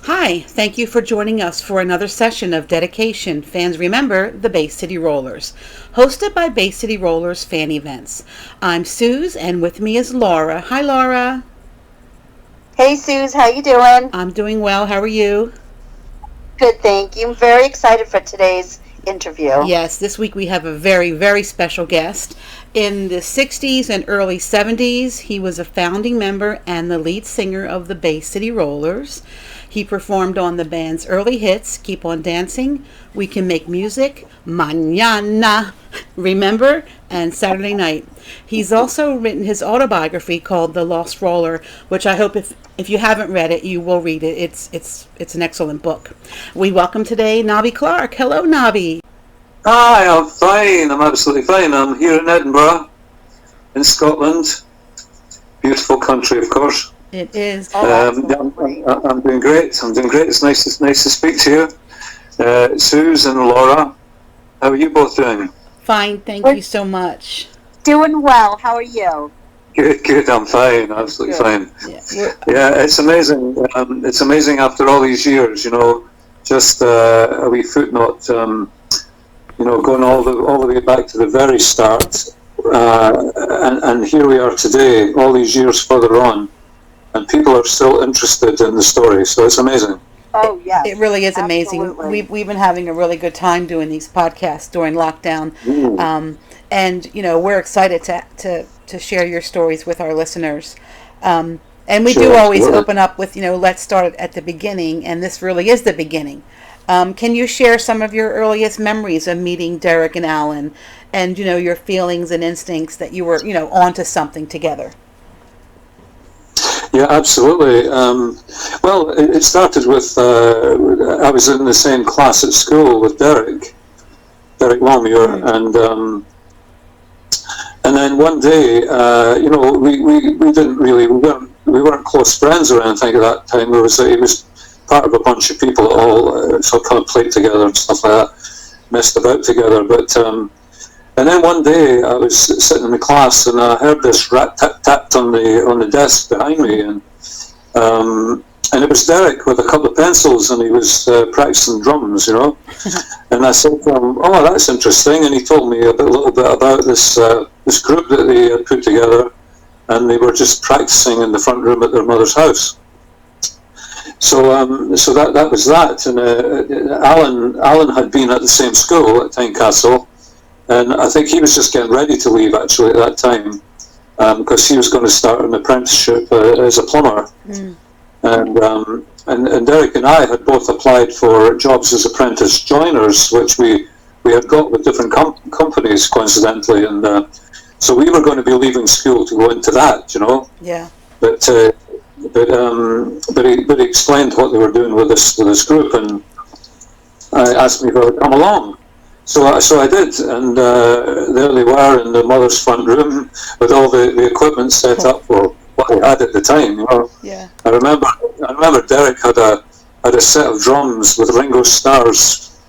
Hi, thank you for joining us for another session of Dedication Fans Remember the Bay City Rollers, hosted by Bay City Rollers Fan Events. I'm Suze, and with me is Laura. Hi, Laura. Hey Suze, how you doing? I'm doing well. How are you? Good, thank you. I'm very excited for today's interview. Yes, this week we have a very, very special guest. In the 60s and early 70s, he was a founding member and the lead singer of the Bay City Rollers. He performed on the band's early hits, Keep on Dancing, We Can Make Music, Manana, Remember, and Saturday Night. He's also written his autobiography called The Lost Roller, which I hope if you haven't read it, you will read it. It's an excellent book. We welcome today Nobby Clark. Hello, Nobby. Hi, I'm fine. I'm absolutely fine. I'm here in Edinburgh, in Scotland. Beautiful country, of course. It is. I'm doing great. I'm doing great. It's nice to speak to you, Suze and Laura. How are you both doing? Fine, thank you so much. Doing well. How are you? Good. I'm fine. Absolutely fine. Yeah, it's amazing. It's amazing after all these years. Just a wee footnote. Going all the way back to the very start, and here we are today, all these years further on, and people are still interested in the story. So it's amazing. Oh yeah, it really is amazing. We've been having a really good time doing these podcasts during lockdown, and we're excited to share your stories with our listeners. And we do always open up with let's start at the beginning, and this really is the beginning. Can you share some of your earliest memories of meeting Derek and Alan, and your feelings and instincts that you were onto something together? Yeah, absolutely. Well, it started with I was in the same class at school with Derek Longmuir, and then one day, we didn't really we weren't close friends or anything at that time. He was part of a bunch of people that all sort of kind of played together and stuff like that, messed about together. But and then one day I was sitting in the class and I heard this rat tap tapped on the desk behind me, and it was Derek with a couple of pencils, and he was practicing drums, And I said to him, "Oh, that's interesting." And he told me a little bit about this group that they had put together, and they were just practicing in the front room at their mother's house. So that was that. And Alan had been at the same school at Tynecastle, and I think he was just getting ready to leave actually at that time, because he was going to start an apprenticeship as a plumber. And Derek and I had both applied for jobs as apprentice joiners, which we had got with different companies coincidentally, and so we were going to be leaving school to go into that, Yeah. But he explained what they were doing with this group, and asked me if I would come along. So I did, and there they were in the mother's front room with all the equipment set up for what they had at the time. Yeah. I remember Derek had a set of drums with Ringo Starr's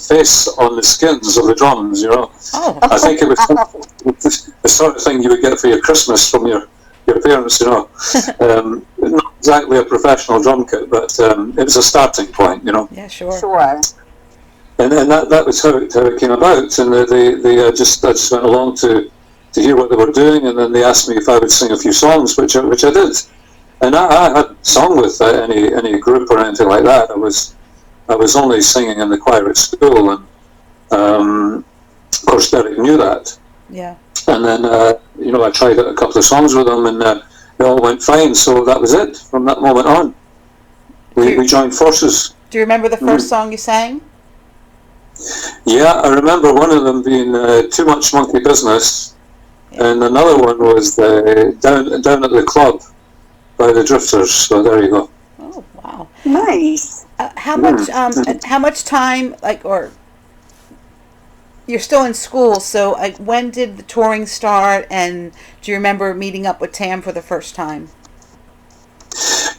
face on the skins of the drums. Oh. I think it was the sort of thing you would get for your Christmas from your parents. Not exactly a professional drum kit, but it was a starting point. Yeah, sure. Sure. And that was how it came about, and I just went along to hear what they were doing, and then they asked me if I would sing a few songs, which I did. And I hadn't sung with any group or anything like that. I was only singing in the choir at school, and of course Derek knew that. Yeah. And then I tried a couple of songs with them, and it all went fine. So that was it. From that moment on, we joined forces. Do you remember the first song you sang? Yeah, I remember one of them being Too Much Monkey Business, and another one was down at the club by the Drifters. So there you go. Oh, wow. Nice. How much time, or you're still in school, so when did the touring start, and do you remember meeting up with Tam for the first time?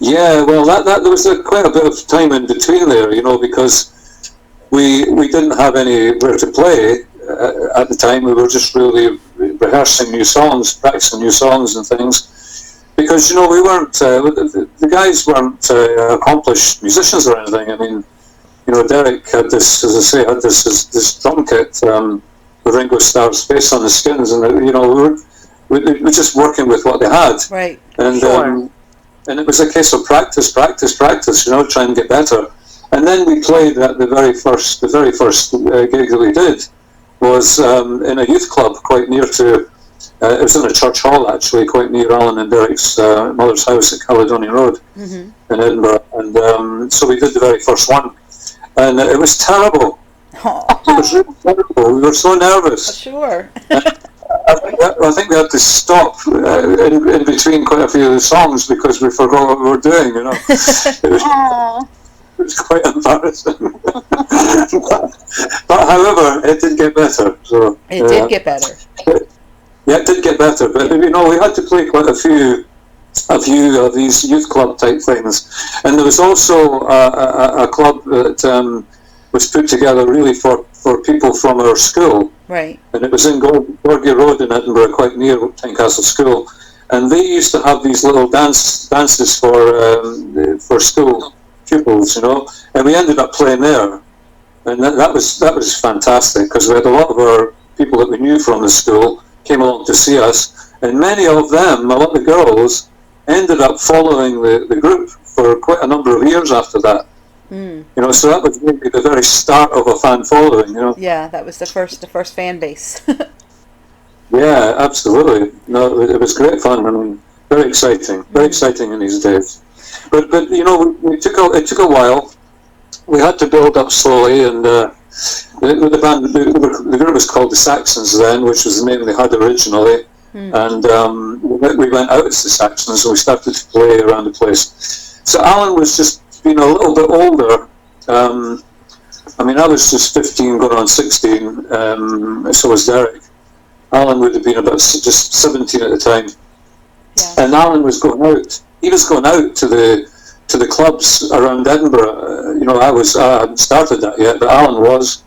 Yeah, well, that there was quite a bit of time in between there, because we didn't have anywhere to play at the time. We were just really rehearsing new songs, practicing new songs and things, because we weren't the guys weren't accomplished musicians or anything. I mean, Derek had this, as I say, had this drum kit with Ringo Starr's face on the skins, and we were just working with what they had, Right. and and it was a case of practice, try and get better. And then we played at the very first gig that we did was in a youth club quite near to. It was in a church hall, actually, quite near Alan and Derek's mother's house at Caledonian Road in Edinburgh. And so we did the very first one. And it was terrible. Oh. It was really terrible. We were so nervous. Sure. I think we had to stop in between quite a few of the songs because we forgot what we were doing, It was quite embarrassing. but however, it did get better. So It did get better. Yeah, it did get better, but we had to play quite a few of these youth club type things, and there was also a club that was put together really for people from our school, Right. and it was in Gorgie Road in Edinburgh, quite near Tynecastle School, and they used to have these little dances for school pupils, and we ended up playing there, and that was fantastic because we had a lot of our people that we knew from the school came along to see us, and many of them, a lot of the girls, ended up following the group for quite a number of years after that. So that was maybe the very start of a fan following. Yeah, that was the first fan base. Yeah, absolutely. No, it was great fun. I mean, very exciting in these days. But it took a while. We had to build up slowly, and the band, the group was called the Saxons then, which was the name they had originally. And we went out as the Saxons, and we started to play around the place. So Alan was just being a little bit older. I was just 15 going on 16, so was Derek. Alan would have been about just 17 at the time. Yeah. And Alan was going out. He was going out to the clubs around Edinburgh. I hadn't started that yet, but Alan was.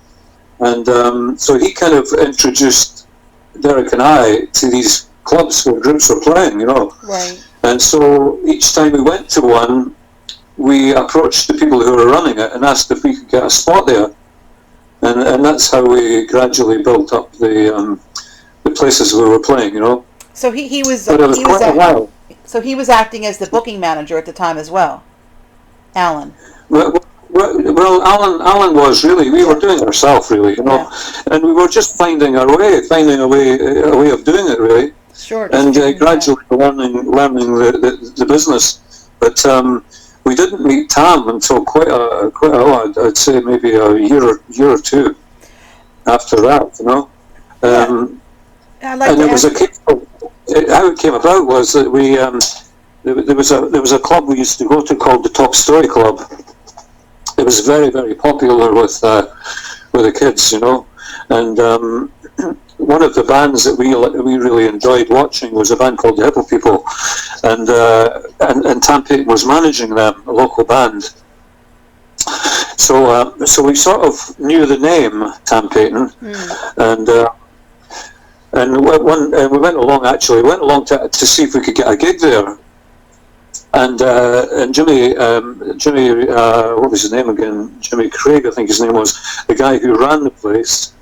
And so he kind of introduced Derek and I to these clubs where groups were playing, Right. And so each time we went to one, we approached the people who were running it and asked if we could get a spot there. And that's how we gradually built up the places we were playing, So he was. But it was quite a while. So he was acting as the booking manager at the time as well, Alan. Well, Alan was really. We were doing it ourselves, really, Yeah. and we were just finding a way of doing it, really. Sure. And gradually learning the business. But we didn't meet Tam until quite a while. I'd say maybe a year or two after that, I'd like and to it was how it came about was that we there was a club we used to go to called the Top Story Club. It was very, very popular with the kids, and one of the bands that we really enjoyed watching was a band called the Hippo People, and Tam Payton was managing them, a local band. So we sort of knew the name Tam Payton, and we went along to see if we could get a gig there. And Jimmy, what was his name again? Jimmy Craig, I think his name was, the guy who ran the place.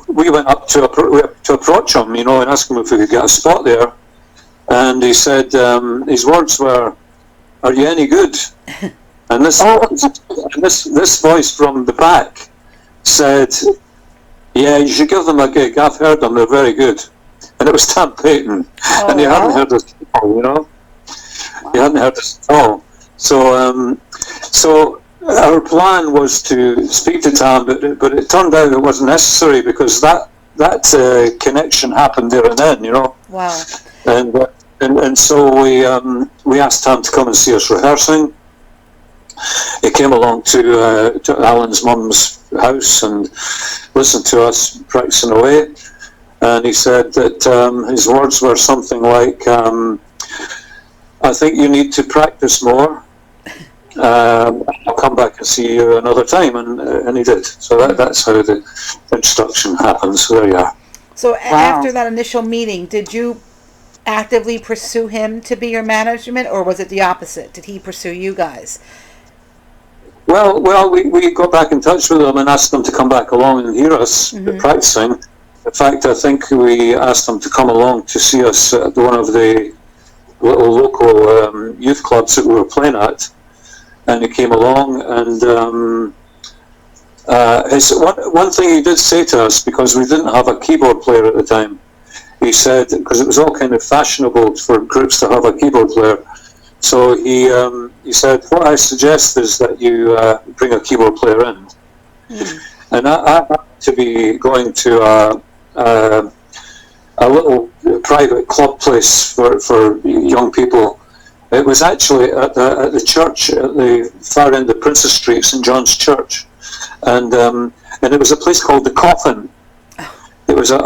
We went up to approach him, and ask him if we could get a spot there. And he said, his words were, "Are you any good?" And this voice from the back said, "Yeah, you should give them a gig. I've heard them; they're very good." And it was Tam Payton, and he hadn't heard us at all, He hadn't heard us at all. So our plan was to speak to Tam, but it turned out it wasn't necessary because that connection happened there and then, Wow. And so we asked Tam to come and see us rehearsing. He came along to Alan's mum's house and listened to us practicing away. And he said that his words were something like, "I think you need to practice more. I'll come back and see you another time," and he did. So that's how the introduction happened. So there you are. So after that initial meeting, did you actively pursue him to be your management, or was it the opposite? Did he pursue you guys? Well, we got back in touch with them and asked them to come back along and hear us practicing. In fact, I think we asked them to come along to see us at one of the little local youth clubs that we were playing at, and he came along. And one thing he did say to us, because we didn't have a keyboard player at the time, he said, because it was all kind of fashionable for groups to have a keyboard player, so he said, what I suggest is that you bring a keyboard player in. And I happened to be going to a little private club place for young people. It was actually at the church at the far end of Princess Street, St John's Church, and it was a place called the Coffin. It was a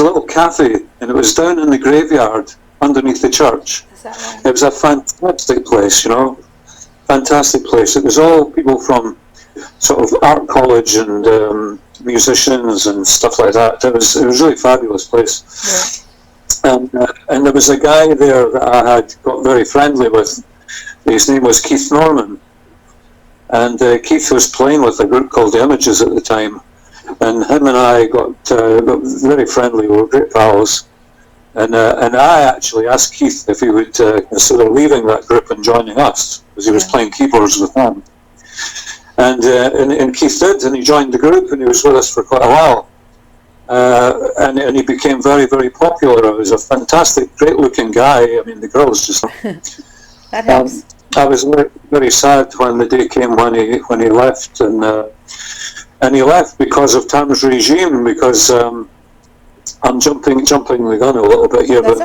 little cafe, and it was down in the graveyard underneath the church. Is that right? It was a fantastic place, fantastic place. It was all people from sort of art college and musicians and stuff like that. It was a really fabulous place. Yeah. And there was a guy there that I had got very friendly with. His name was Keith Norman, and Keith was playing with a group called The Images at the time, and him and I got very friendly. We were great pals. And I actually asked Keith if he would consider leaving that group and joining us, because he was playing keyboards with them. And Keith did, and he joined the group, and he was with us for quite a while. And he became very, very popular. He was a fantastic, great-looking guy. I mean, the girls just... That helps. I was very, very sad when the day came when he left, and he left because of Tam's regime, because... I'm jumping the gun a little bit here, but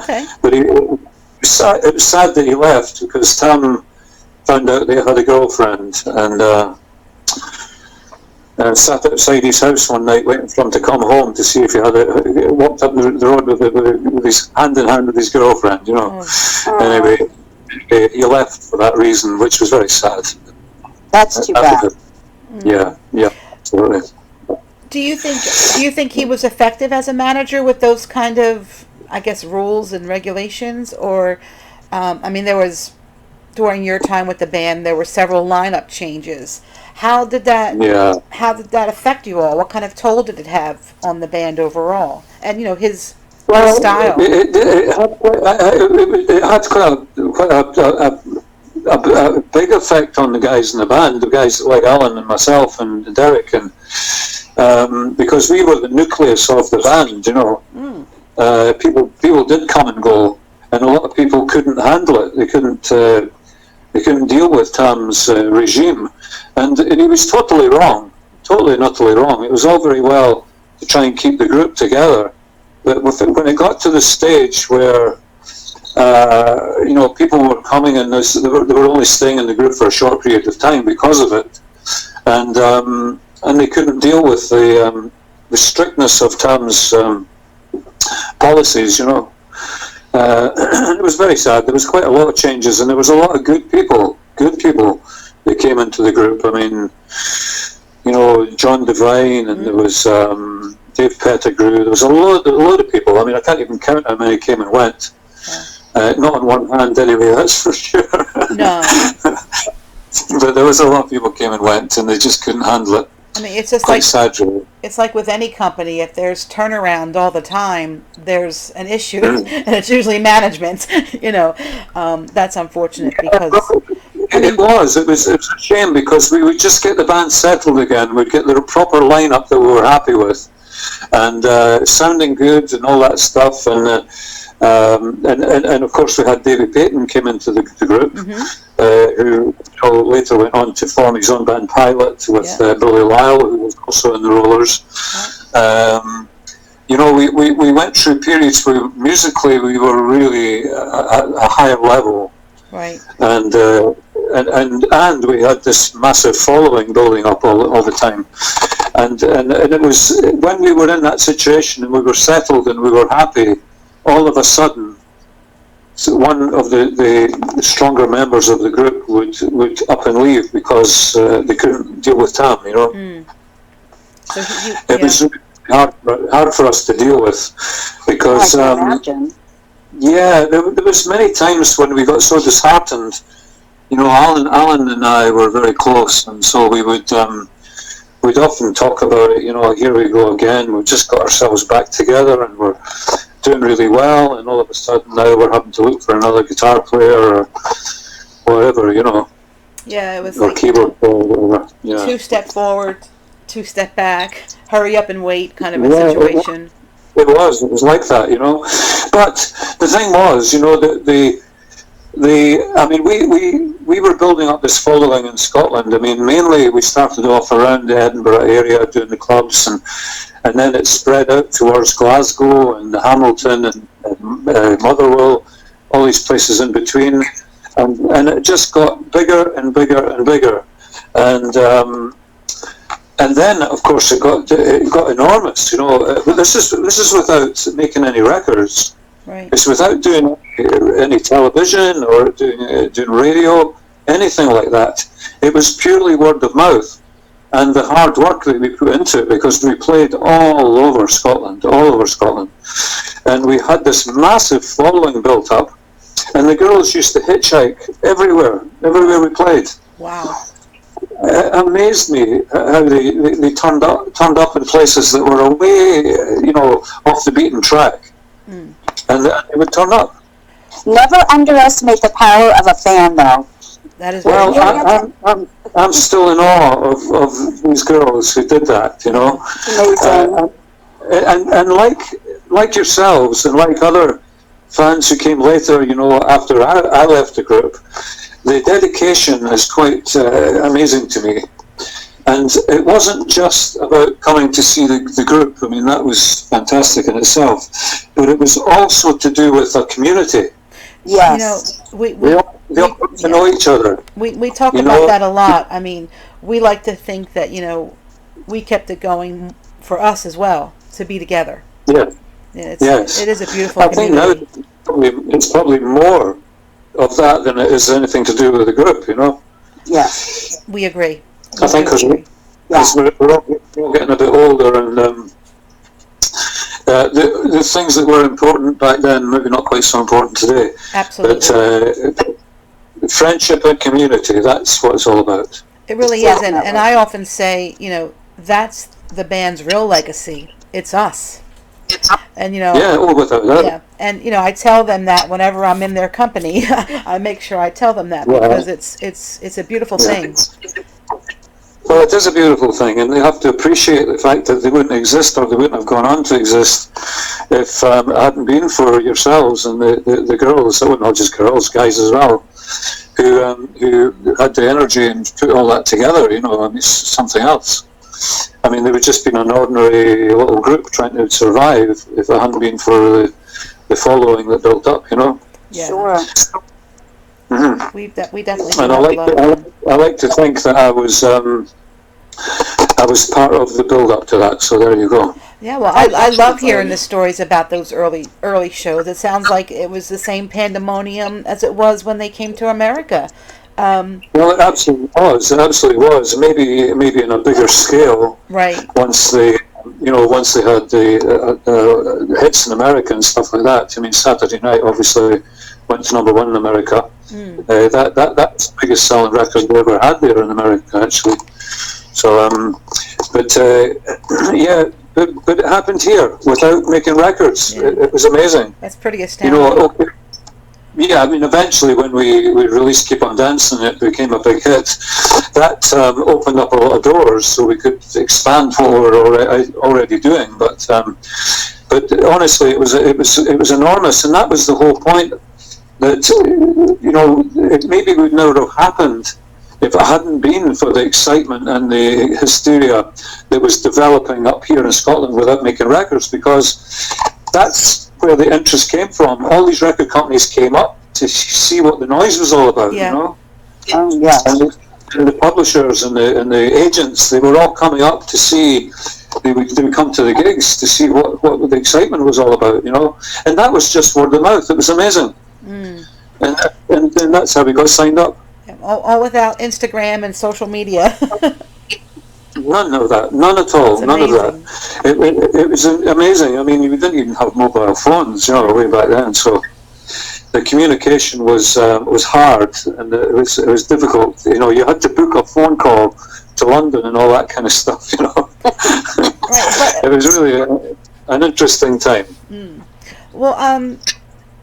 it was sad that he left, because Tam found out they had a girlfriend, and sat outside his house one night waiting for him to come home to see if he walked up the road with his hand in hand with his girlfriend, Anyway, he left for that reason, which was very sad. That's too bad. Yeah, absolutely. Do you think he was effective as a manager with those kind of, I guess, rules and regulations? Or, there was, during your time with the band, there were several lineup changes. How did that affect you all? What kind of toll did it have on the band overall? And his style. It had quite a big effect on the guys in the band, the guys like Alan and myself and Derek, and because we were the nucleus of the band, people did come and go, and a lot of people couldn't handle it. They couldn't deal with Tam's regime, and he was totally wrong, totally and utterly wrong. It was all very well to try and keep the group together, but when it got to the stage where people were coming and they were only staying in the group for a short period of time because of it, and they couldn't deal with the strictness of Tam's policies, it was very sad. There was quite a lot of changes, and there was a lot of good people that came into the group. I mean, John Devine, and there was Dave Pettigrew. There was a lot of people. I mean, I can't even count how many came and went. Not on one hand, anyway, that's for sure. No. But there was a lot of people came and went, and they just couldn't handle it. I mean, it's just quite sad, really. It's like with any company. If there's turnaround all the time, there's an issue, and it's usually management. That's unfortunate because it was a shame, because we would just get the band settled again. We'd get the proper lineup that we were happy with, and sounding good and all that stuff, and of course we had Davy Payton came into the group, who later went on to form his own band Pilot with Billy Lyle, who was also in the Rollers. We went through periods where musically we were really at a higher level, right? And we had this massive following building up all the time, and it was when we were in that situation and we were settled and we were happy, all of a sudden, one of the stronger members of the group would up and leave because they couldn't deal with Tam. So it was really hard for us to deal with, because Yeah, there was many times when we got so disheartened. Alan and I were very close, and so we'd often talk about it. Here we go again. We've just got ourselves back together, and we're doing really well. And all of a sudden now we're having to look for another guitar player or whatever. Yeah, it was Or like keyboard player, or whatever. Yeah. 2 step forward, 2 step back, hurry up and wait kind of a Yeah, situation. It was like that. But the thing was, we were building up this following in Scotland. I mean, mainly we started off around the Edinburgh area doing the clubs, and then it spread out towards Glasgow and Hamilton and Motherwell, all these places in between, and it just got bigger and bigger and bigger, and then of course it got enormous. But this is without making any records. Right. It's without doing any television or doing radio, anything like that. It was purely word of mouth, and the hard work that we put into it, because we played all over Scotland, and we had this massive following built up, and the girls used to hitchhike everywhere we played. Wow. It amazed me how they turned up in places that were away, off the beaten track. Mm. And they would turn up. Never underestimate the power of a fan, though. That is Well, very I'm still in awe of these girls who did that, Amazing. And like yourselves and like other fans who came later, after I left the group, the dedication is quite amazing to me. And it wasn't just about coming to see the group. I mean, that was fantastic in itself. But it was also to do with a community. Yes. They all got to know each other. We talk about that a lot. I mean, we like to think that, we kept it going for us as well, to be together. Yeah. Yes. It is a beautiful community. I think now it's probably more of that than it is anything to do with the group, Yeah. We agree. I think because we're all getting a bit older, and the things that were important back then maybe not quite so important today. Absolutely. But friendship and community, that's what it's all about. It really is. And I often say, that's the band's real legacy. It's us. And without that. Yeah, and I tell them that whenever I'm in their company, I make sure I tell them that, because it's a beautiful thing. Well, it is a beautiful thing, and they have to appreciate the fact that they wouldn't exist, or they wouldn't have gone on to exist, if it hadn't been for yourselves and the girls. Well, not just girls, guys as well, who had the energy and put all that together. It's something else. I mean, they would just been an ordinary little group trying to survive if it hadn't been for the following that built up. Yeah. Sure. Mm-hmm. We definitely. And I like to think that I was part of the build up to that. So there you go. Yeah, well, I love hearing the stories about those early shows. It sounds like it was the same pandemonium as it was when they came to America. Well, it absolutely was. It absolutely was. Maybe in a bigger scale. Right. Once they had the hits in America and stuff like that. I mean, Saturday Night obviously went to #1 in America. That's the biggest selling record they ever had there in America, actually. So, but it happened here without making records. Yeah. It was amazing. That's pretty astounding. Yeah, I mean, eventually when we released Keep On Dancing, it became a big hit. That opened up a lot of doors, so we could expand what we were already doing. But honestly, it was enormous, and that was the whole point. That it maybe would never have happened if it hadn't been for the excitement and the hysteria that was developing up here in Scotland without making records, because that's where the interest came from. All these record companies came up to see what the noise was all about, Yeah. Oh, yeah. And the publishers and the agents, they were all coming up to see. They would come to the gigs to see what the excitement was all about, And that was just word of mouth. It was amazing. And that's how we got signed up. All without Instagram and social media. None of that. None at all. None of that. It was amazing. I mean, we didn't even have mobile phones, way back then. So the communication was hard, and it was difficult. You know, you had to book a phone call to London and all that kind of stuff. You know, it was really an interesting time. Well,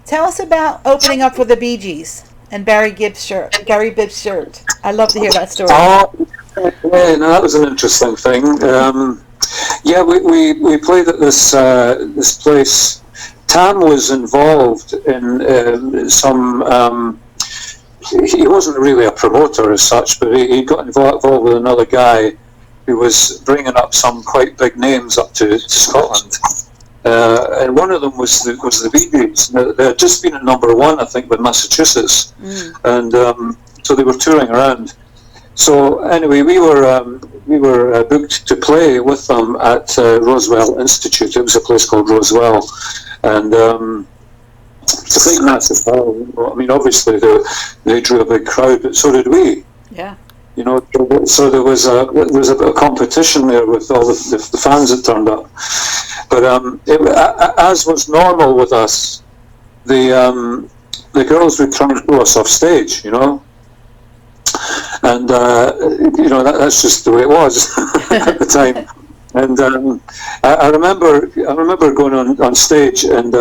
tell us about opening up for the Bee Gees and Gary Bibb's shirt. I'd love to hear that story. Oh, yeah, no, that was an interesting thing. Yeah, we played at this place. Tam was involved in some. He wasn't really a promoter as such, but he got involved with another guy who was bringing up some quite big names up to Scotland. And one of them was the Bee Gees. They had just been at #1, I think, with Massachusetts, and so they were touring around. So anyway, we were booked to play with them at Roswell Institute. It was a place called Roswell, and it's a big, massive hall. I mean, obviously they drew a big crowd, but so did we. Yeah. You know, so there was a bit of competition there with all the fans that turned up. But as was normal with us, the girls would try and throw us off stage, you know, and you know that's just the way it was at the time. And I remember going on stage, and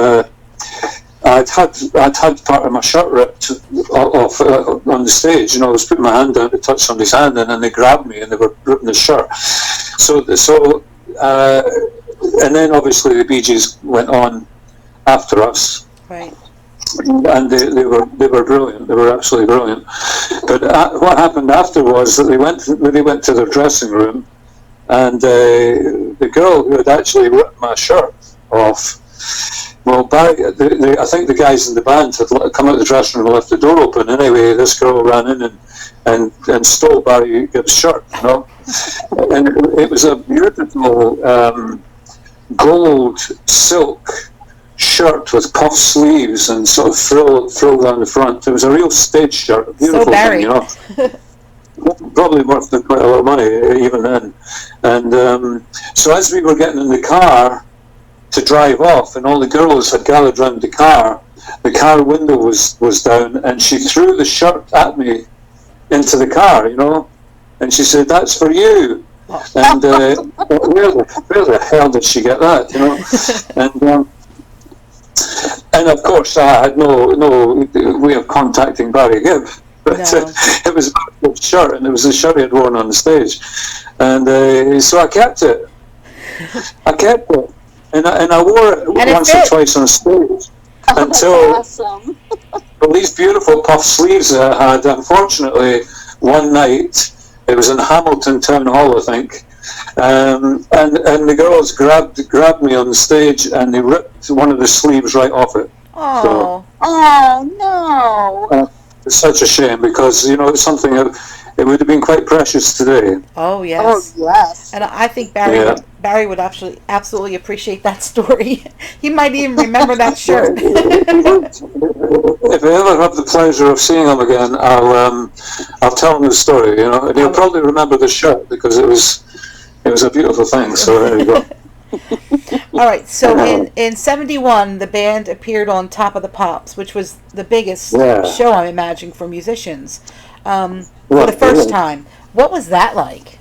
I'd had part of my shirt ripped off on the stage. You know, I was putting my hand down to touch somebody's hand, and then they grabbed me and they were ripping the shirt. So. And then obviously the Bee Gees went on after us, right? And they were brilliant. They were absolutely brilliant. But what happened after was that they went to their dressing room, and the girl who had actually ripped my shirt off. Well, Barry, I think the guys in the band had come out of the dressing room and left the door open. Anyway, this girl ran in and stole Barry Gibb's shirt. You know, and it was a beautiful. Gold silk shirt with puff sleeves and sort of frill down the front. It was a real stage shirt, beautiful thing, you know. Probably worth quite a lot of money even then. And so as we were getting in the car to drive off, and all the girls had gathered round the car window was down, and she threw the shirt at me into the car, you know, and she said, "That's for you." And where the hell did she get that, you know? And of course I had no way of contacting Barry Gibb, but it was a shirt, and it was the shirt he had worn on the stage, and so I kept it, and I wore it once or twice on stage until awesome. Well, these beautiful puff sleeves I had, unfortunately, one night. It was in Hamilton Town Hall, I think, and the girls grabbed me on the stage, and they ripped one of the sleeves right off it. Oh, no! It's such a shame, because you know it's something it would have been quite precious today. Oh yes. Oh yes. And I think Barry would absolutely appreciate that story. He might even remember that shirt. If I ever have the pleasure of seeing him again, I'll tell him the story. You know, and he'll probably remember the shirt, because it was a beautiful thing. So there you go. All right. So in '71, the band appeared on Top of the Pops, which was the biggest show, I'm imagining, for musicians for the first time. What was that like?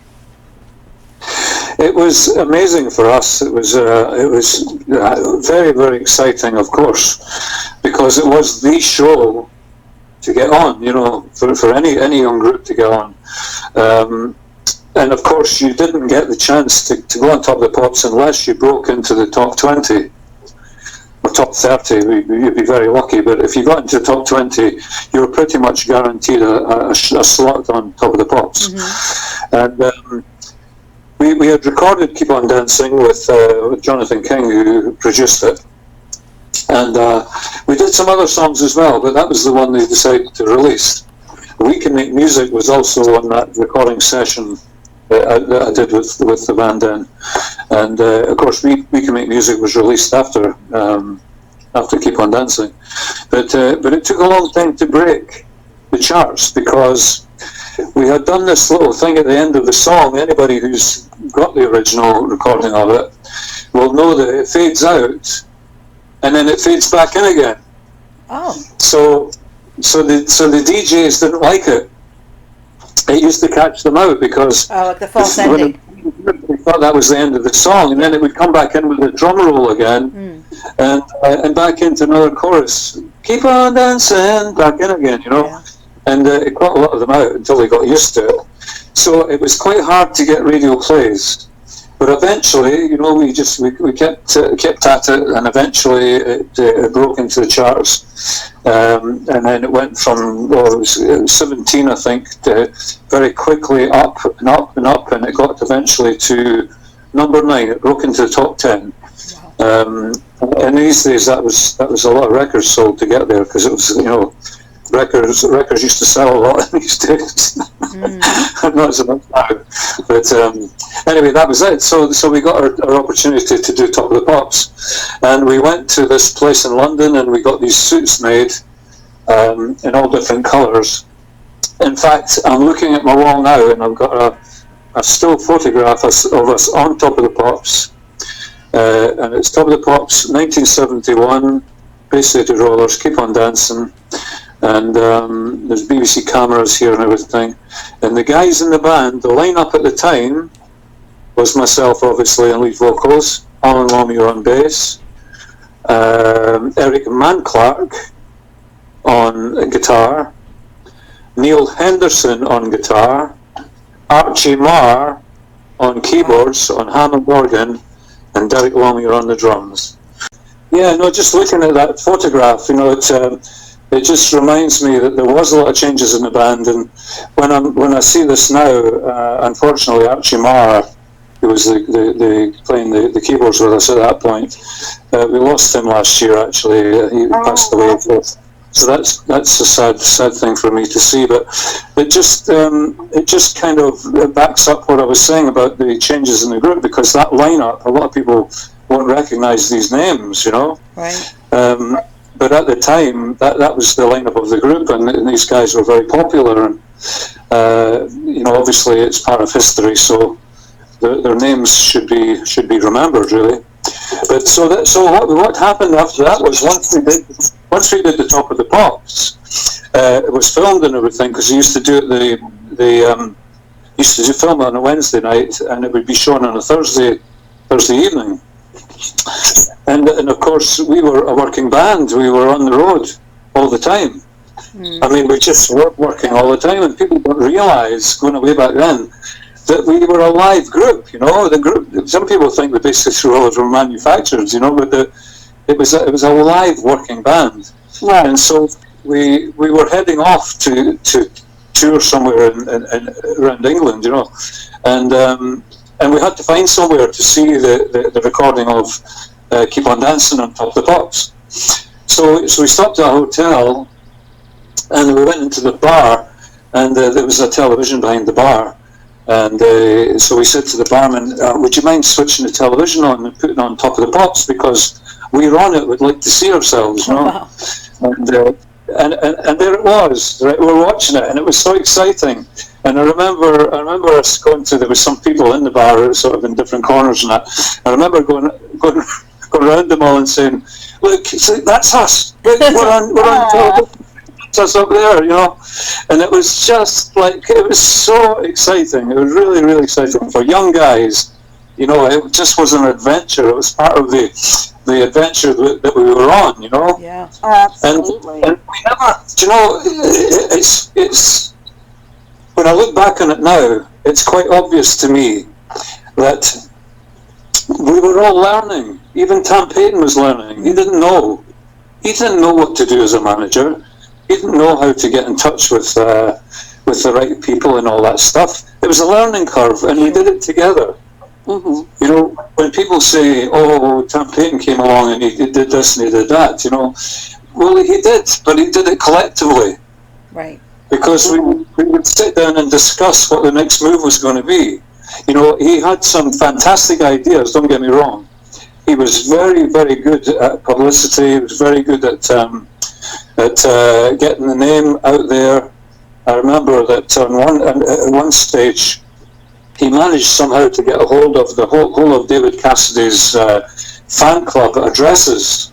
It was amazing for us. It was very, very exciting, of course, because it was the show to get on. You know, for any young group to get on. And of course, you didn't get the chance to go on Top of the Pops unless you broke into the top 20 or top 30. You'd be very lucky. But if you got into the top 20, you were pretty much guaranteed a slot on Top of the Pops. Mm-hmm. And we had recorded "Keep on Dancing" with Jonathan King, who produced it. And we did some other songs as well, but that was the one they decided to release. "We Can Make Music" was also on that recording session that I did with the band then, and of course we Can Make Music was released after "Keep on Dancing," but it took a long time to break the charts, because we had done this little thing at the end of the song. Anybody who's got the original recording of it will know that it fades out and then it fades back in again. Oh. So the DJs didn't like it. It used to catch them out because like the false ending. They thought that was the end of the song, and then it would come back in with a drum roll again, and back into another chorus. Keep on dancing, back in again, Yeah. And it got a lot of them out until they got used to it. So it was quite hard to get radio plays. But eventually, we kept at it, and eventually it broke into the charts, and then it went from it was 17, I think, to very quickly up and up and up, and it got eventually to number 9. It broke into the top 10. Wow. And these days, that was a lot of records sold to get there, because it was records used to sell a lot these days. Not so much now. But anyway, that was it. So we got our opportunity to do Top of the Pops, and we went to this place in London, and we got these suits made in all different colours. In fact, I'm looking at my wall now, and I've got a still photograph of us on Top of the Pops, and it's Top of the Pops 1971, Bay City Rollers, Keep on Dancing. And there's BBC cameras here and everything. And the guys in the band, the lineup at the time was myself, obviously, on lead vocals, Alan Lomier on bass, Eric Clark on guitar, Neil Henderson on guitar, Archie Marr on keyboards, on Hammond organ, and Derek Lomier on the drums. Yeah, no, just looking at that photograph, it just reminds me that there was a lot of changes in the band, and when I see this now, unfortunately, Archie Marr, who was playing the keyboards with us at that point, we lost him last year. Actually, he passed away. So that's a sad thing for me to see. But it just kind of backs up what I was saying about the changes in the group, because that lineup, a lot of people won't recognise these names, Right. But at the time, that was the lineup of the group, and these guys were very popular, and obviously it's part of history, so their names should be remembered, really. But so what happened after that was once we did the Top of the Pops, it was filmed and everything, because he used to do it used to film it on a Wednesday night, and it would be shown on a Thursday evening. And of course, we were a working band. We were on the road all the time. I mean, we just were working all the time, and people don't realise, going way back then, that we were a live group. The group. Some people think the Bay City Rollers were manufactured, but it was a live working band. Right. And so we were heading off to tour somewhere around England, and we had to find somewhere to see the recording of Keep on Dancing on Top of the Pops. So we stopped at a hotel, and we went into the bar, and there was a television behind the bar. And so we said to the barman, would you mind switching the television on and putting on Top of the Pops, because we're on it, we'd like to see ourselves, Wow. And there it was, right? We were watching it, and it was so exciting. And I remember us going to, there were some people in the bar, sort of in different corners and that. I remember going around them all and saying, look, that's us. We're on it's us up there, And it was just it was so exciting. It was really, really exciting for young guys. It just was an adventure. It was part of the adventure that we were on, Yeah. Absolutely. And we never, it's when I look back on it now, it's quite obvious to me that we were all learning. Even Tom Payton was learning. He didn't know. He didn't know what to do as a manager. He didn't know how to get in touch with the right people and all that stuff. It was a learning curve, and we did it together. Mm-hmm. When people say, "Oh, Tom Payton came along and he did this and he did that," well, he did, but he did it collectively. Right. Because we would sit down and discuss what the next move was going to be. He had some fantastic ideas, don't get me wrong. He was very, very good at publicity. He was very good at getting the name out there. I remember that at one stage, he managed somehow to get a hold of the whole of David Cassidy's fan club addresses.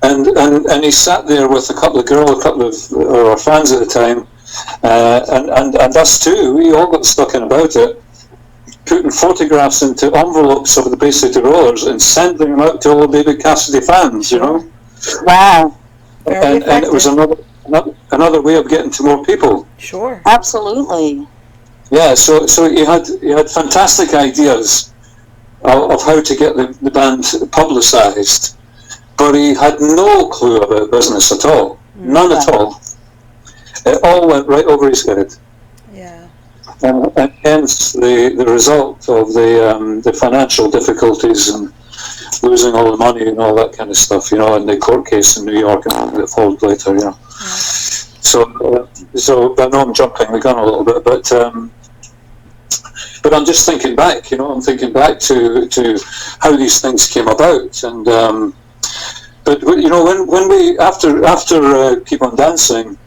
and he sat there with a couple of our fans at the time, and us too. We all got stuck in about it, putting photographs into envelopes of the Bay City Rollers and sending them out to all the David Cassidy fans. You know. Wow. Very And it was another way of getting to more people. Sure. Absolutely. Yeah, so he had fantastic ideas of how to get the band publicised, but he had no clue about business at all, none at all. It all went right over his head. Yeah. And hence the result of the financial difficulties and losing all the money and all that kind of stuff, you know, and the court case in New York and that followed later, you know. Yeah. So I know I'm jumping the gun a little bit, but I'm just thinking back, you know, I'm thinking back to how these things came about, and but you know, when we after Keep on Dancing,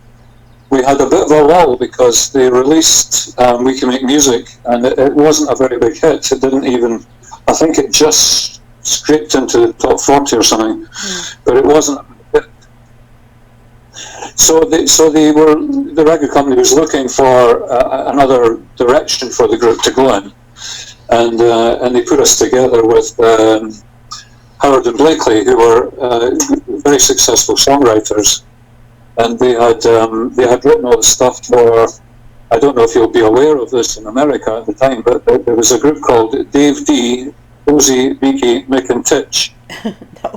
we had a bit of a lull because they released We Can Make Music, and it wasn't a very big hit. It didn't even, I think it just scraped into the top 40 or something, but it wasn't a big hit. So the record company was looking for another direction for the group to go in, and they put us together with Howard and Blakely, who were very successful songwriters. And they had written all the stuff for, I don't know if you'll be aware of this in America at the time, but there was a group called Dave D, Rosie, Vicky, Mick and Titch. No.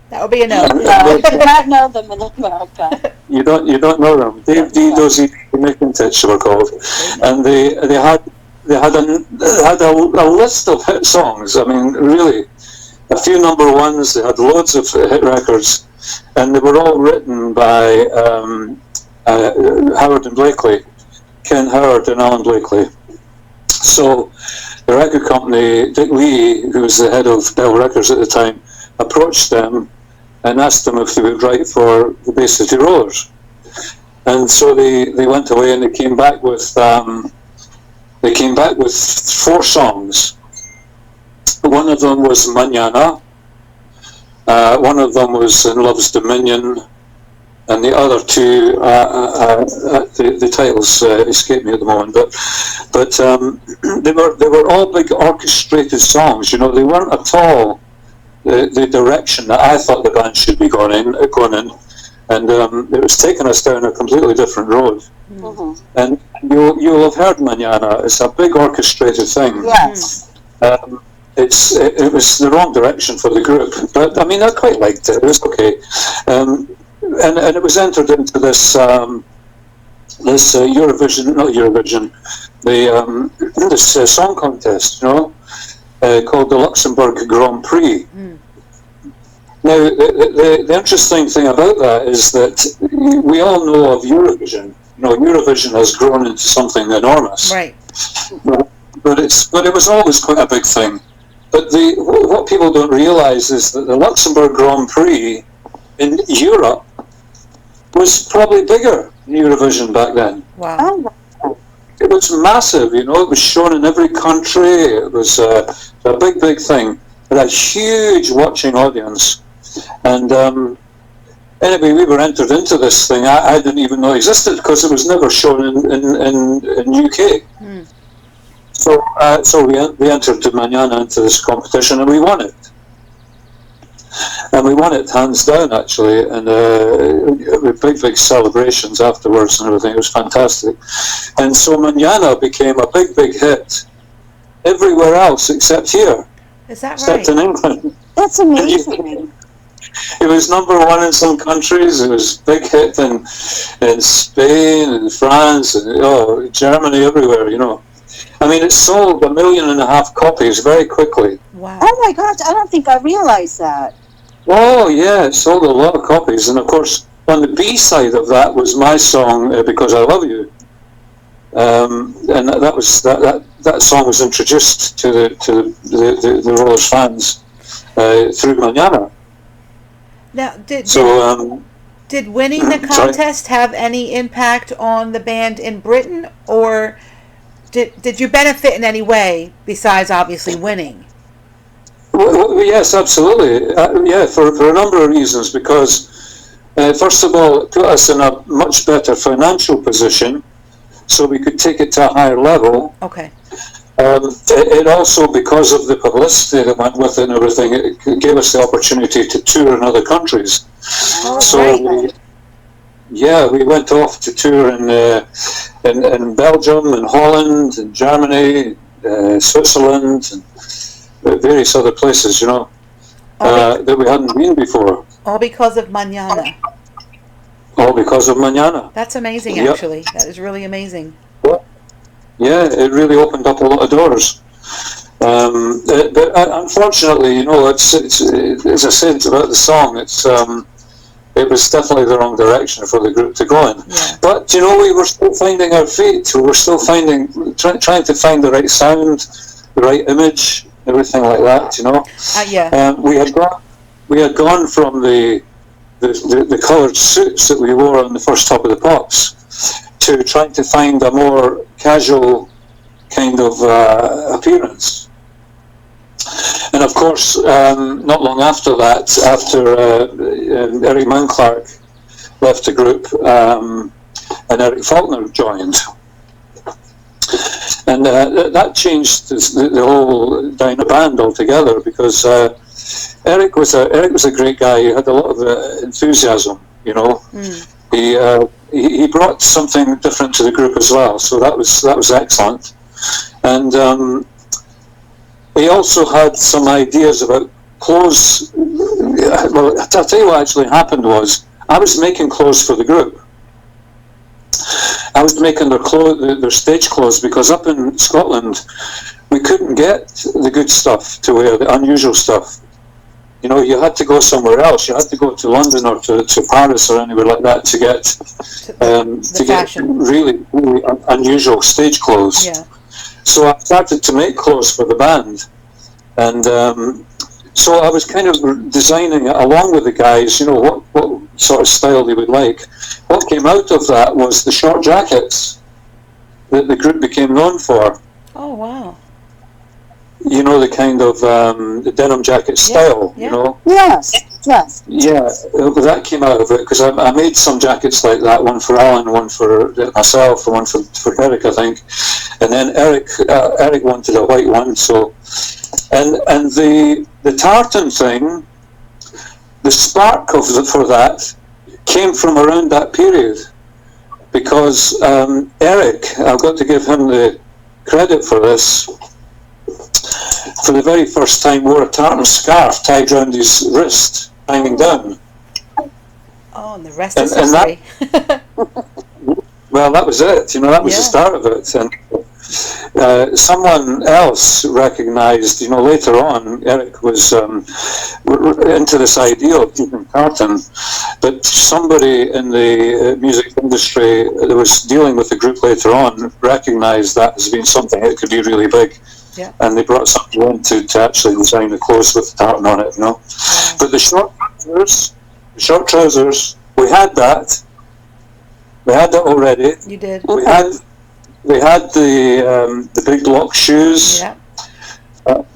That would be a no. I do not know them in America. You don't know them. Dave D, Rosie, Mick and Titch were called, and they had a list of hit songs. I mean, really, a few number ones. They had loads of hit records. And they were all written by Howard and Blakely, Ken Howard and Alan Blakely. So the record company, Dick Lee, who was the head of Bell Records at the time, approached them and asked them if they would write for the Bay City Rollers. And so they went away and they came back with 4 songs. One of them was Manana. One of them was In Love's Dominion, and the other two, the titles escape me at the moment. But they were all big orchestrated songs. You know, they weren't at all the direction that I thought the band should be going in, and it was taking us down a completely different road. Mm-hmm. And you'll have heard Manana. It's a big orchestrated thing. Yes. It was the wrong direction for the group, but I mean I quite liked it. It was okay, and it was entered into this this song contest, you know, called the Luxembourg Grand Prix. Now the interesting thing about that is that we all know of Eurovision. You know, Eurovision has grown into something enormous, Right? But it was always quite a big thing. But what people don't realise is that the Luxembourg Grand Prix in Europe was probably bigger than Eurovision back then. Wow. It was massive, you know, it was shown in every country, it was a big thing. It had a huge watching audience. And anyway, we were entered into this thing. I didn't even know it existed because it was never shown in UK. So we entered Manana into this competition and we won it. And we won it hands down, actually, and with big celebrations afterwards and everything. It was fantastic. And so Manana became a big hit everywhere else except here. Is that except right? in England. That's amazing. It was number 1 in some countries. It was big hit in Spain and France and Germany, everywhere, you know. I mean, it sold 1.5 million copies very quickly. Wow. Oh my gosh, I don't think I realized that. Oh yeah, it sold a lot of copies, and of course, on the B side of that was my song "Because I Love You," and that song was introduced to the Rollers fans through Manana. Now, did winning the contest have any impact on the band in Britain, or did you benefit in any way besides obviously winning? Well, Oh, yes, absolutely. Yeah, for a number of reasons. Because, first of all, it put us in a much better financial position, so we could take it to a higher level. Okay. It also, because of the publicity that went with it and everything, it gave us the opportunity to tour in other countries. Oh, So, right. we went off to tour in Belgium, and Holland, and Germany, Switzerland, and various other places, that we hadn't been before. All because of Manana. All because of Manana. That's amazing, Yep. actually. That is really amazing. Yeah, it really opened up a lot of doors. But unfortunately, it's as I said about the song, it was definitely the wrong direction for the group to go in. Yeah. But we were still finding our feet. We were still trying to find the right sound, the right image, everything like that. Yeah. We had gone from the coloured suits that we wore on the first Top of the Pops to trying to find a more casual kind of appearance. And of course, not long after that, after Eric Mann Clark left the group, and Eric Faulkner joined. And that changed the whole band altogether, because Eric was a great guy. He had a lot of enthusiasm, He brought something different to the group as well, so that was excellent. And he also had some ideas about clothes. Well, I'll tell you what actually happened was, I was making clothes for the group. I was making their stage clothes, because up in Scotland we couldn't get the good stuff to wear, the unusual stuff. You had to go somewhere else. You had to go to London or to Paris or anywhere like that to get really, really unusual stage clothes. Yeah. So I started to make clothes for the band, and so I was kind of designing it along with the guys. What sort of style they would like. What came out of that was the short jackets that the group became known for. Oh, wow. The kind of the denim jacket style, Yeah. Yes. Yeah, that came out of it, because I made some jackets like that, one for Alan, one for myself, and one for Eric, I think. And then Eric wanted a white one, so... And the tartan thing, the spark for that came from around that period, because Eric, I've got to give him the credit for this, for the very first time wore a tartan scarf tied around his wrist, hanging down. Oh, and the rest is history. Well, that was it. That was the start of it. And someone else recognised, later on, Eric was into this idea of keeping tartan, but somebody in the music industry that was dealing with the group later on recognised that as being something that could be really big. Yeah. And they brought something in to actually design the clothes with the tartan on it, Yeah. But the short trousers, we had that. We had that already. You did. We had the big block shoes. Yeah.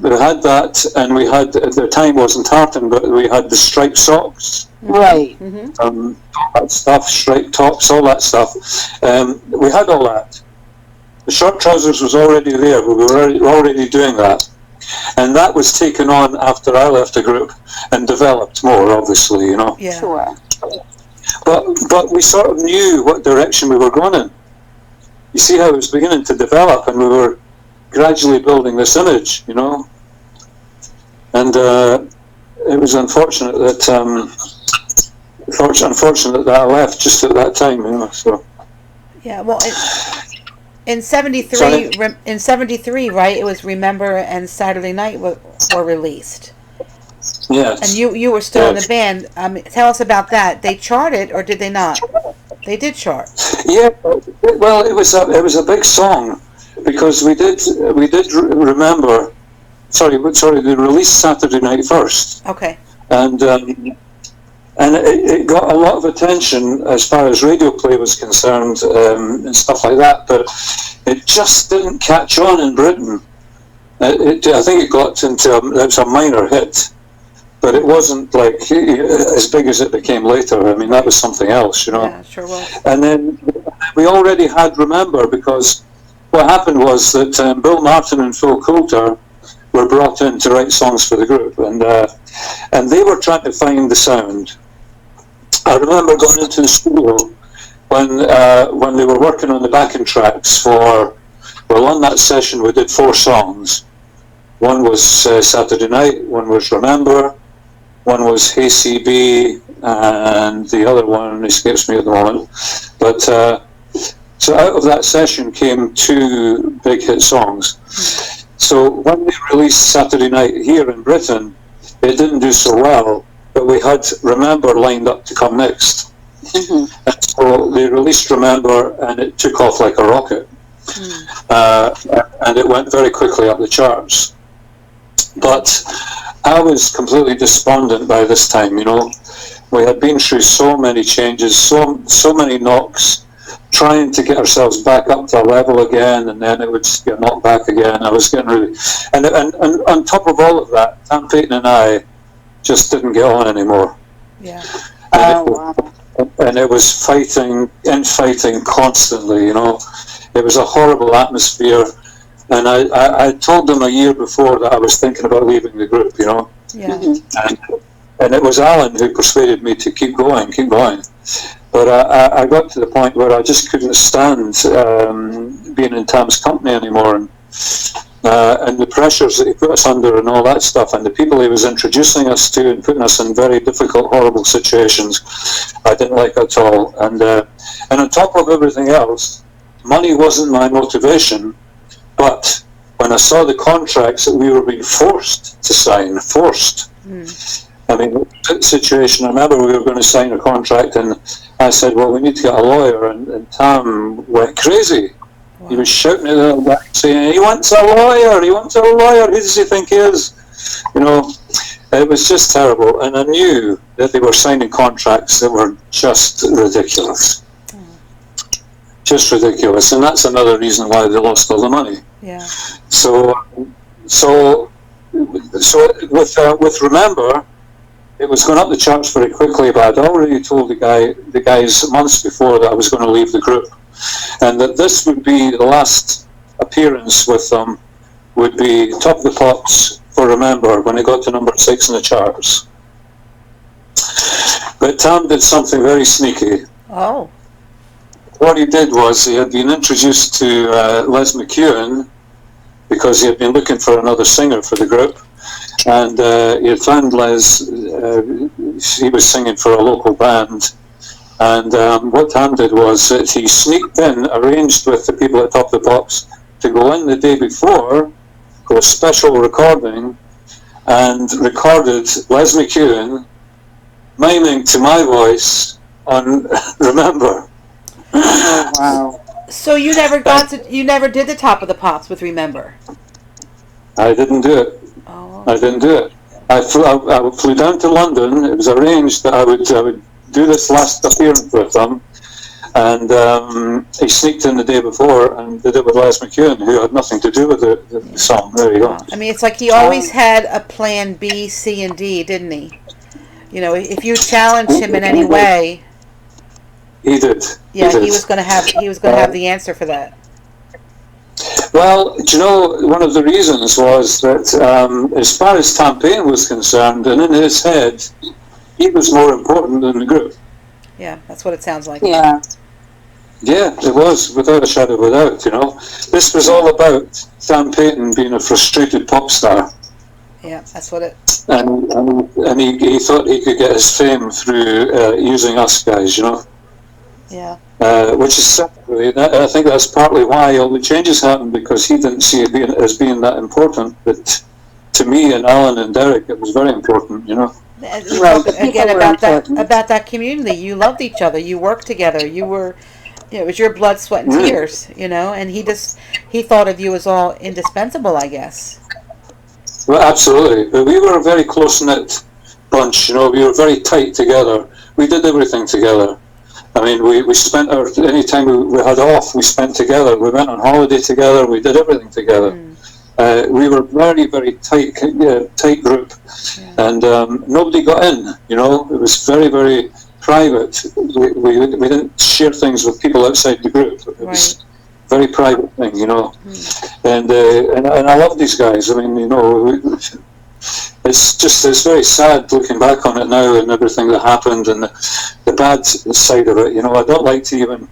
We had that, and we had, at the time wasn't tartan, but we had the striped socks. Right. Mm-hmm. That stuff, striped tops, all that stuff. We had all that. The short trousers was already there. We were already doing that, and that was taken on after I left the group and developed more, obviously, Yeah. Sure. But we sort of knew what direction we were going in. You see how it was beginning to develop, and we were gradually building this image, And it was unfortunate that I left just at that time, So. Yeah. Well, in '73, right? It was Remember and Saturday Night were released. Yes. And you were still in the band. Tell us about that. They charted, or did they not? They did chart. Yeah. Well, it was a big song, because we did remember. Sorry. They released Saturday Night first. Okay. And it got a lot of attention as far as radio play was concerned, and stuff like that. But it just didn't catch on in Britain. I think it got into it was a minor hit, but it wasn't like as big as it became later. I mean, that was something else, you know. Yeah, sure was. And then we already had Remember, because what happened was that Bill Martin and Phil Coulter were brought in to write songs for the group, and they were trying to find the sound. I remember going into the studio when they were working on the backing tracks for. Well, on that session we did 4 songs. One was Saturday Night, one was Remember, one was Hey CB, and the other one escapes me at the moment. But so out of that session came 2 big hit songs. So when they released Saturday Night here in Britain, it didn't do so well, but we had Remember lined up to come next. And so they released Remember, and it took off like a rocket. And it went very quickly up the charts. But I was completely despondent by this time, you know. We had been through so many changes, so many knocks, trying to get ourselves back up to a level again, and then it would get knocked back again. I was getting really... And on top of all of that, Tam Payton and I just didn't get on anymore. Yeah. And it was fighting constantly, you know. It was a horrible atmosphere, and I told them a year before that I was thinking about leaving the group, you know. Yeah. And it was Alan who persuaded me to keep going. But I got to the point where I just couldn't stand being in Tam's company anymore, and the pressures that he put us under and all that stuff, and the people he was introducing us to and putting us in very difficult, horrible situations, I didn't like at all. And on top of everything else, money wasn't my motivation, but when I saw the contracts that we were being forced to sign, I mean, the situation, I remember we were going to sign a contract, and I said, well, we need to get a lawyer, and Tam went crazy. Wow. He was shouting at the back, saying, he wants a lawyer, who does he think he is? You know, it was just terrible, and I knew that they were signing contracts that were just ridiculous. Just ridiculous, and that's another reason why they lost all the money. Yeah. So with Remember, it was going up the charts very quickly, but I'd already told the guys months before that I was going to leave the group, and that this would be the last appearance with them, would be Top of the Pops for Remember when it got to number 6 in the charts. But Tam did something very sneaky. Oh. What he did was he had been introduced to Les McEwen because he had been looking for another singer for the group, and he had found Les. He was singing for a local band, and what Tam did was that he sneaked in, arranged with the people at Top of the Pops to go in the day before, go a special recording, and recorded Les McEwen miming to my voice on Remember. Oh, wow. So you never did the Top of the Pops with Remember? I didn't do it. Oh. I didn't do it. I flew down to London. It was arranged that I would do this last appearance with them, and he sneaked in the day before and did it with Les McEwen, who had nothing to do with the song. There you go. I mean, it's like he always had a plan B, C, and D, didn't he? You know, if you challenged him in any way, he did. Yeah, he was going to have the answer for that. Well, do you know, one of the reasons was that as far as Tam Payton was concerned, and in his head, he was more important than the group. Yeah, that's what it sounds like. Yeah. Yeah, it was, without a shadow of a doubt, you know. This was all about Tam Payton being a frustrated pop star. Yeah, that's what it... And he thought he could get his fame through using us guys, you know. Yeah. Which is sad, really. I think that's partly why all the changes happened, because he didn't see it as being that important. But to me and Alan and Derek, it was very important, you know. Right. Again, about that community, you loved each other. You worked together. You were, it was your blood, sweat, and tears, you know. And he thought of you as all indispensable, I guess. Well, absolutely. But we were a very close knit bunch, you know. We were very tight together. We did everything together. I mean, we spent any time we had off, we spent together. We went on holiday together. We did everything together. we were very, very tight group, and nobody got in. You know, it was very, very private. We didn't share things with people outside the group. It was a very private thing, you know. And I love these guys. I mean, you know, it's very sad looking back on it now and everything that happened and the bad side of it. You know, I don't like to even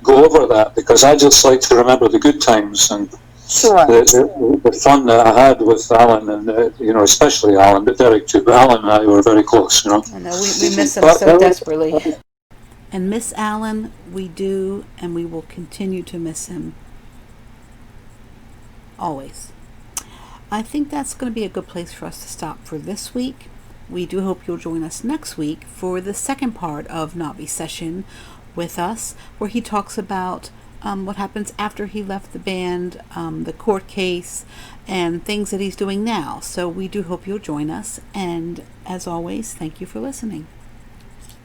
go over that because I just like to remember the good times and the fun that I had with Alan and you know, especially Alan, but Derek too. But Alan and I were very close. You know, I know we miss him so desperately. And miss Alan, we do, and we will continue to miss him always. I think that's going to be a good place for us to stop for this week. We do hope you'll join us next week for the second part of Nobby's session with us, where he talks about what happens after he left the band, the court case, and things that he's doing now. So we do hope you'll join us. And as always, thank you for listening.